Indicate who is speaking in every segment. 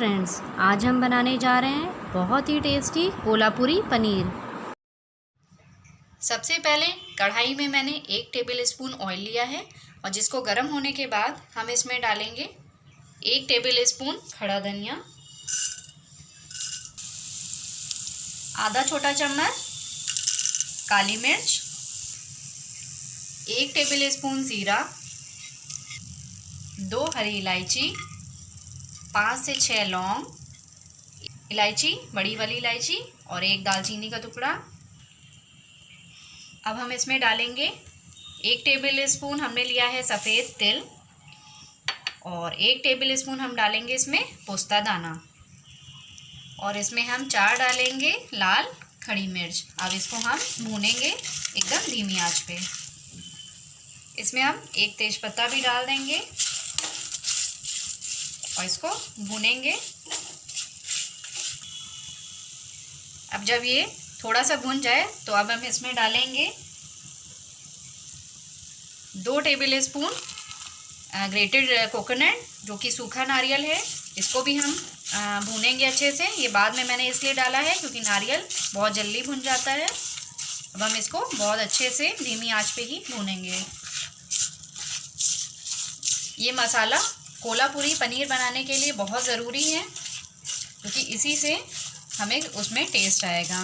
Speaker 1: Friends, आज हम बनाने जा रहे हैं बहुत ही टेस्टी कोल्हापुरी पनीर। सबसे पहले कढ़ाई में मैंने 1 टेबल स्पून ऑयल लिया है और जिसको गर्म होने के बाद हम इसमें डालेंगे 1 टेबल स्पून खड़ा धनिया, आधा छोटा चम्मच काली मिर्च, 1 टेबल स्पून ज़ीरा, 2 हरी इलायची, 5 से 6 लौंग, इलायची बड़ी वाली इलायची और 1 दालचीनी का टुकड़ा। अब हम इसमें डालेंगे 1 टेबल स्पून हमने लिया है सफ़ेद तिल और 1 टेबल स्पून हम डालेंगे इसमें पोस्ता दाना और इसमें हम 4 डालेंगे लाल खड़ी मिर्च। अब इसको हम भूनेंगे एकदम धीमी आंच पे। इसमें हम 1 तेज़पत्ता भी डाल देंगे और इसको भूनेंगे। अब जब ये थोड़ा सा भुन जाए तो अब हम इसमें डालेंगे 2 टेबल स्पून ग्रेटेड कोकोनट जो कि सूखा नारियल है। इसको भी हम भूनेंगे अच्छे से। ये बाद में मैंने इसलिए डाला है क्योंकि नारियल बहुत जल्दी भुन जाता है। अब हम इसको बहुत अच्छे से धीमी आंच पे ही भूनेंगे। ये मसाला कोल्हापुरी पनीर बनाने के लिए बहुत ज़रूरी है क्योंकि इसी से हमें उसमें टेस्ट आएगा।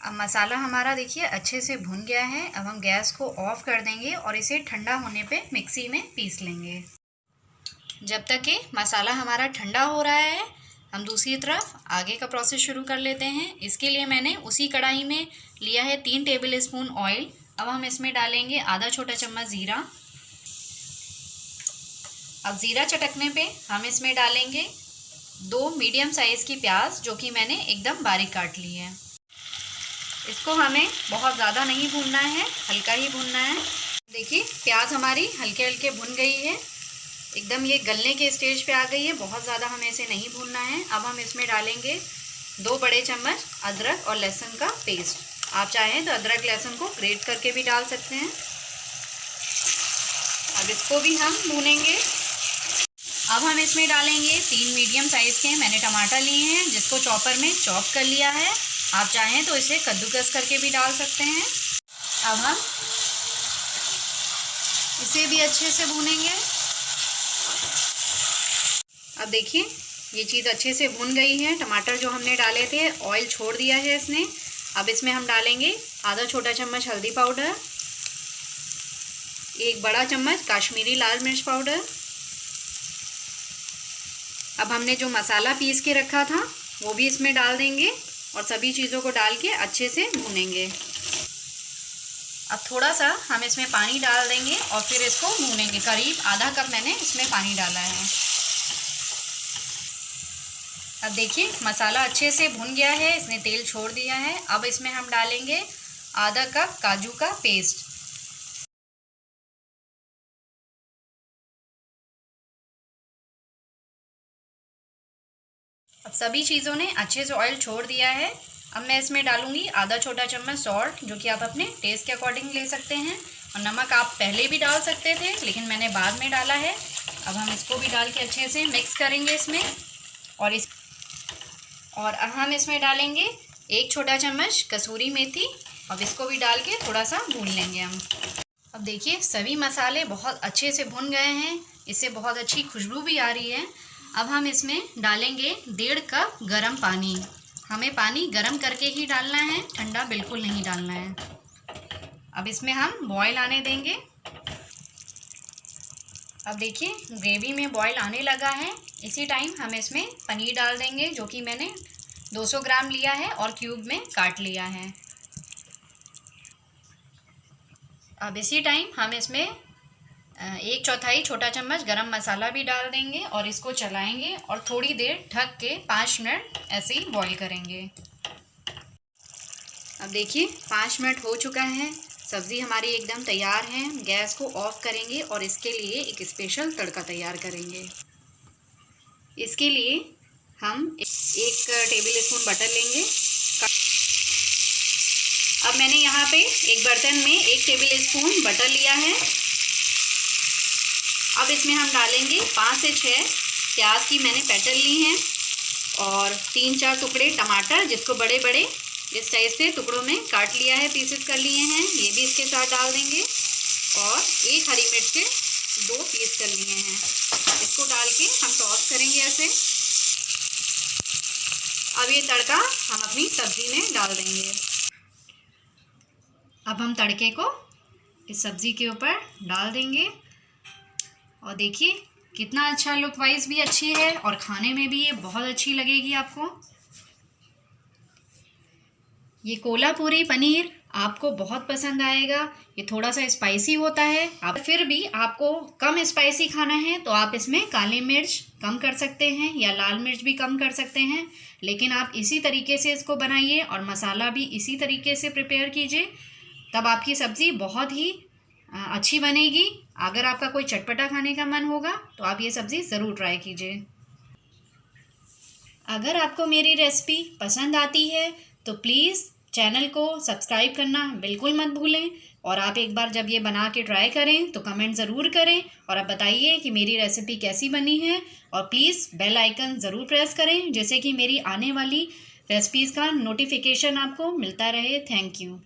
Speaker 1: अब मसाला हमारा देखिए अच्छे से भुन गया है। अब हम गैस को ऑफ़ कर देंगे और इसे ठंडा होने पे मिक्सी में पीस लेंगे। जब तक कि मसाला हमारा ठंडा हो रहा है हम दूसरी तरफ आगे का प्रोसेस शुरू कर लेते हैं। इसके लिए मैंने उसी कढ़ाई में लिया है 3 टेबल स्पून ऑयल। अब हम इसमें डालेंगे आधा छोटा चम्मच ज़ीरा। अब ज़ीरा चटकने पे हम इसमें डालेंगे 2 मीडियम साइज़ की प्याज जो कि मैंने एकदम बारीक काट ली है। इसको हमें बहुत ज़्यादा नहीं भूनना है, हल्का ही भूनना है। देखिए प्याज हमारी हल्के हल्के भुन गई है, एकदम ये गलने के स्टेज पे आ गई है। बहुत ज़्यादा हमें इसे नहीं भूनना है। अब हम इसमें डालेंगे 2 बड़े चम्मच अदरक और लहसुन का पेस्ट। आप चाहें तो अदरक लहसुन को ग्रेट करके भी डाल सकते हैं। अब इसको भी हम भूनेंगे। अब हम इसमें डालेंगे 3 मीडियम साइज़ के मैंने टमाटर लिए हैं जिसको चॉपर में चॉप कर लिया है। आप चाहें तो इसे कद्दूकस करके भी डाल सकते हैं। अब हम इसे भी अच्छे से भूनेंगे। अब देखिए ये चीज़ अच्छे से भुन गई है। टमाटर जो हमने डाले थे ऑयल छोड़ दिया है इसने। अब इसमें हम डालेंगे आधा छोटा चम्मच हल्दी पाउडर, 1 बड़ा चम्मच काश्मीरी लाल मिर्च पाउडर। अब हमने जो मसाला पीस के रखा था वो भी इसमें डाल देंगे और सभी चीज़ों को डाल के अच्छे से भूनेंगे। अब थोड़ा सा हम इसमें पानी डाल देंगे और फिर इसको भूनेंगे। करीब आधा कप मैंने इसमें पानी डाला है। अब देखिए मसाला अच्छे से भुन गया है, इसने तेल छोड़ दिया है। अब इसमें हम डालेंगे आधा कप काजू का पेस्ट। अब सभी चीज़ों ने अच्छे से ऑयल छोड़ दिया है। अब मैं इसमें डालूंगी आधा छोटा चम्मच सॉल्ट जो कि आप अपने टेस्ट के अकॉर्डिंग ले सकते हैं और नमक आप पहले भी डाल सकते थे लेकिन मैंने बाद में डाला है। अब हम इसको भी डाल के अच्छे से मिक्स करेंगे इसमें और अब हम इसमें डालेंगे 1 छोटा चम्मच कसूरी मेथी। अब इसको भी डाल के थोड़ा सा भून लेंगे हम। अब देखिए सभी मसाले बहुत अच्छे से भुन गए हैं, इससे बहुत अच्छी खुशबू भी आ रही है। अब हम इसमें डालेंगे 1.5 कप गरम पानी। हमें पानी गरम करके ही डालना है, ठंडा बिल्कुल नहीं डालना है। अब इसमें हम बॉयल आने देंगे। अब देखिए ग्रेवी में बॉयल आने लगा है। इसी टाइम हम इसमें पनीर डाल देंगे जो कि मैंने 200 ग्राम लिया है और क्यूब में काट लिया है। अब इसी टाइम हम इसमें 1/4 छोटा चम्मच गरम मसाला भी डाल देंगे और इसको चलाएंगे और थोड़ी देर ढक के 5 मिनट ऐसे ही बॉईल करेंगे। अब देखिए 5 मिनट हो चुका है, सब्ज़ी हमारी एकदम तैयार है। गैस को ऑफ़ करेंगे और इसके लिए एक स्पेशल तड़का तैयार करेंगे। इसके लिए हम 1 टेबल स्पून बटर लेंगे। अब मैंने यहाँ पे एक बर्तन में 1 टेबल स्पून बटर लिया है। अब इसमें हम डालेंगे 5 से 6 प्याज की मैंने पेटल ली हैं और 3-4 टुकड़े टमाटर जिसको बड़े बड़े इस टाइप से टुकड़ों में काट लिया है, पीसेस कर लिए हैं, ये भी इसके साथ डाल देंगे। और 1 हरी मिर्च के 2 पीस कर लिए हैं, इसको डाल के हम टॉस करेंगे ऐसे। अब ये तड़का हम अपनी सब्ज़ी में डाल देंगे। अब हम तड़के को इस सब्ज़ी के ऊपर डाल देंगे और देखिए कितना अच्छा, लुक वाइज भी अच्छी है और खाने में भी ये बहुत अच्छी लगेगी आपको। ये कोल्हापुरी पनीर आपको बहुत पसंद आएगा। ये थोड़ा सा स्पाइसी होता है, आप फिर भी आपको कम स्पाइसी खाना है तो आप इसमें काली मिर्च कम कर सकते हैं या लाल मिर्च भी कम कर सकते हैं, लेकिन आप इसी तरीके से इसको बनाइए और मसाला भी इसी तरीके से प्रिपेयर कीजिए, तब आपकी सब्ज़ी बहुत ही अच्छी बनेगी। अगर आपका कोई चटपटा खाने का मन होगा तो आप ये सब्ज़ी ज़रूर ट्राई कीजिए। अगर आपको मेरी रेसिपी पसंद आती है तो प्लीज़ चैनल को सब्सक्राइब करना बिल्कुल मत भूलें और आप एक बार जब ये बना के ट्राई करें तो कमेंट ज़रूर करें और आप बताइए कि मेरी रेसिपी कैसी बनी है। और प्लीज़ बेल आइकन ज़रूर प्रेस करें जिससे कि मेरी आने वाली रेसिपीज़ का नोटिफिकेशन आपको मिलता रहे। Thank you.